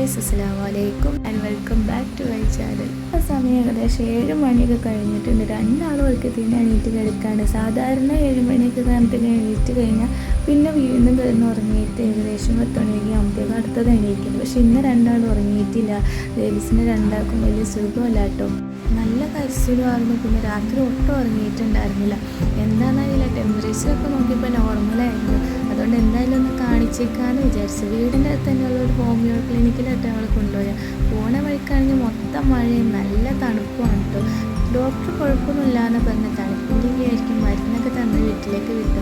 Guys, അസ്സലാമലൈക്കും and welcome back to my channel. ആ സമയം ഏകദേശം 7 മണിയൊക്കെ കഴിഞ്ഞിട്ടുണ്ട്. രണ്ടാളും ഒരിക്കത്തിന് എണീറ്റ് കിടക്കാണ്. സാധാരണ 7 മണിയൊക്കെ കാലത്തിന് എണീറ്റ് കഴിഞ്ഞാൽ പിന്നെ വീണ്ടും കിടന്ന് ഉറങ്ങിയിട്ട് ഏകദേശം 10 മണിയൊക്കെ ആകുമ്പോഴത്തേക്കും അടുത്തത് എണീക്കുന്നു. പക്ഷെ ഇന്ന് രണ്ടാളും ഉറങ്ങിയിട്ടില്ല. ബേബീസിന് രണ്ടാൾക്കും വലിയ സുഖമല്ല കേട്ടോ. നല്ല കരച്ചിലുമായിരുന്നു. പിന്നെ രാത്രി ഒട്ടും ഉറങ്ങിയിട്ടുണ്ടായിരുന്നില്ല. എന്താണെന്നറിയില്ല, ടെമ്പറേച്ചറൊക്കെ നോക്കിയപ്പോൾ നോർമലായിരുന്നു. അതുകൊണ്ട് എന്തായാലും ഒന്ന് കാണിച്ചേക്കാമെന്ന് വിചാരിച്ചു. വീടിൻ്റെ അടുത്ത് തന്നെയുള്ള ഒരു ഹോമിയോ ക്ലിനിക്കിലായിട്ട് ഞങ്ങൾ കൊണ്ടുപോയാൽ പോണ വഴിക്കാണെങ്കിൽ മൊത്തം മഴയും നല്ല തണുപ്പുമാണ് കേട്ടോ. ഡോക്ടർ കുഴപ്പമൊന്നുമില്ല എന്ന് പറഞ്ഞ തണുപ്പിൻ്റെ ആയിരിക്കും മരുന്നൊക്കെ തന്ന് വീട്ടിലേക്ക് വിട്ടു.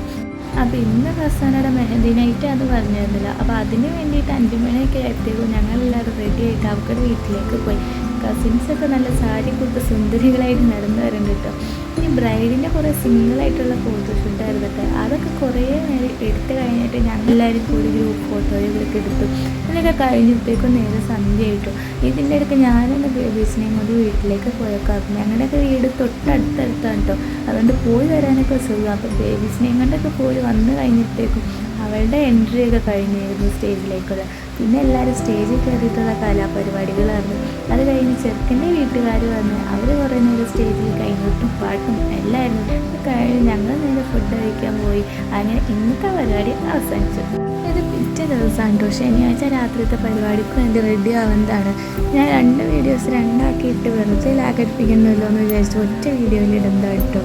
അപ്പോൾ ഇന്ന് റസാനയുടെ മെഹന്തി നൈറ്റ് അത് പറഞ്ഞിരുന്നില്ല. അപ്പോൾ അതിന് വേണ്ടിയിട്ട് 5 മണിയൊക്കെ ആയപ്പോഴത്തേക്കും ഞങ്ങളെല്ലാവരും റെഡി ആയിട്ട് അവരുടെ വീട്ടിലേക്ക് പോയി. കസിൻസൊക്കെ നല്ല സാരി കൊടുത്ത് സുന്ദരികളായിട്ട് നടന്നു വരുന്നുണ്ട് കേട്ടോ. ഇനി ബ്രൈഡിൻ്റെ കുറേ സിംഗിളായിട്ടുള്ള ഫോട്ടോഷൂട്ടായിരുന്നു കേട്ടോ. അതൊക്കെ കുറേ നേരം എടുത്ത് കഴിഞ്ഞിട്ട് ഞങ്ങളെല്ലാവരും കൂടി ഗ്രൂപ്പ് ഫോട്ടോയൊക്കെ എടുത്തു. ഇതൊക്കെ കഴിഞ്ഞപ്പോഴത്തേക്കും നേരെ സന്ധ്യ ആയിട്ടു. ഇതിൻ്റെ ഇടയ്ക്ക് ഞാനൊന്ന് ബേബീസിനെയും കൊണ്ട് വീട്ടിലേക്ക് പോയേക്കാറുണ്ട്. ഞങ്ങളുടെയൊക്കെ വീട് തൊട്ടടുത്തടുത്താണ് കേട്ടോ. അതുകൊണ്ട് പോയി വരാനൊക്കെ സുഖം. അപ്പോൾ ബേബീസിനെയും കൊണ്ടൊക്കെ പോയി വന്ന് കഴിഞ്ഞപ്പോഴത്തേക്കും അവളുടെ എൻട്രി ഒക്കെ കഴിഞ്ഞായിരുന്നു സ്റ്റേജിലേക്കുള്ള. പിന്നെ എല്ലാവരും സ്റ്റേജിൽ കയറിയിട്ടുള്ള കലാപരിപാടികളായിരുന്നു. അത് കഴിഞ്ഞ് ചെറുക്കൻ്റെ വീട്ടുകാർ വന്ന് അവർ കുറേ നേരം സ്റ്റേജിൽ കഴിഞ്ഞിട്ടും പാട്ടും എല്ലായിരുന്നു. അത് കഴിഞ്ഞ് ഞങ്ങൾ നേരെ ഫുഡ് കഴിക്കാൻ പോയി. അങ്ങനെ ഇന്നത്തെ പരിപാടി അവസാനിച്ചു. ഇത് പിറ്റേ ദിവസമാണ് കേട്ടോ. ശനിയാഴ്ച രാത്രിത്തെ പരിപാടിക്ക് വേണ്ടി റെഡി ആവുന്നതാണ്. ഞാൻ 2 വീഡിയോസ് രണ്ടാക്കിയിട്ട് വെറുതെ ലാഗടിപ്പിക്കുന്നുള്ളൂ എന്ന് വിചാരിച്ചു ഒറ്റ വീഡിയോയിൽ ഇടുന്നതാണ് കേട്ടോ.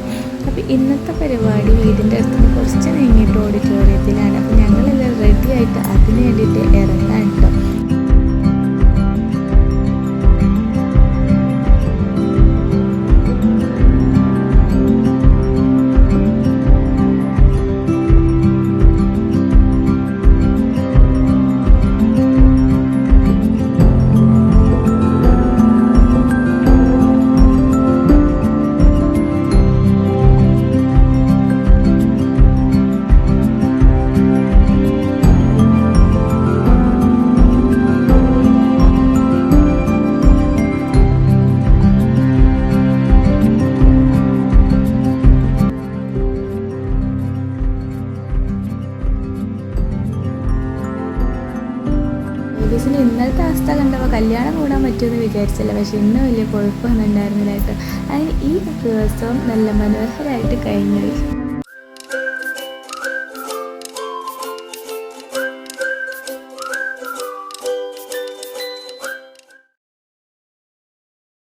അപ്പോൾ ഇന്നത്തെ പരിപാടി വീടിൻ്റെ അടുത്ത് നിന്ന് കുറച്ച് നീങ്ങിയിട്ട് ഓഡിറ്റോറിയത്തിലാണ്. അപ്പോൾ ഞങ്ങളെല്ലാം റെഡി ആയിട്ട് അതിന് വേണ്ടിയിട്ട് ഇറങ്ങാൻ കേട്ടോ. ബേബീസിന് ഇന്നത്തെ അവസ്ഥ കണ്ടപ്പോൾ കല്യാണം കൂടാൻ പറ്റുമെന്ന് വിചാരിച്ചില്ല. പക്ഷെ ഇന്ന് വലിയ കുഴപ്പമൊന്നും ഉണ്ടായിരുന്നില്ല കേട്ടോ. അതിന് ഈ ദിവസം നല്ല മനോഹരമായിട്ട് കഴിഞ്ഞു.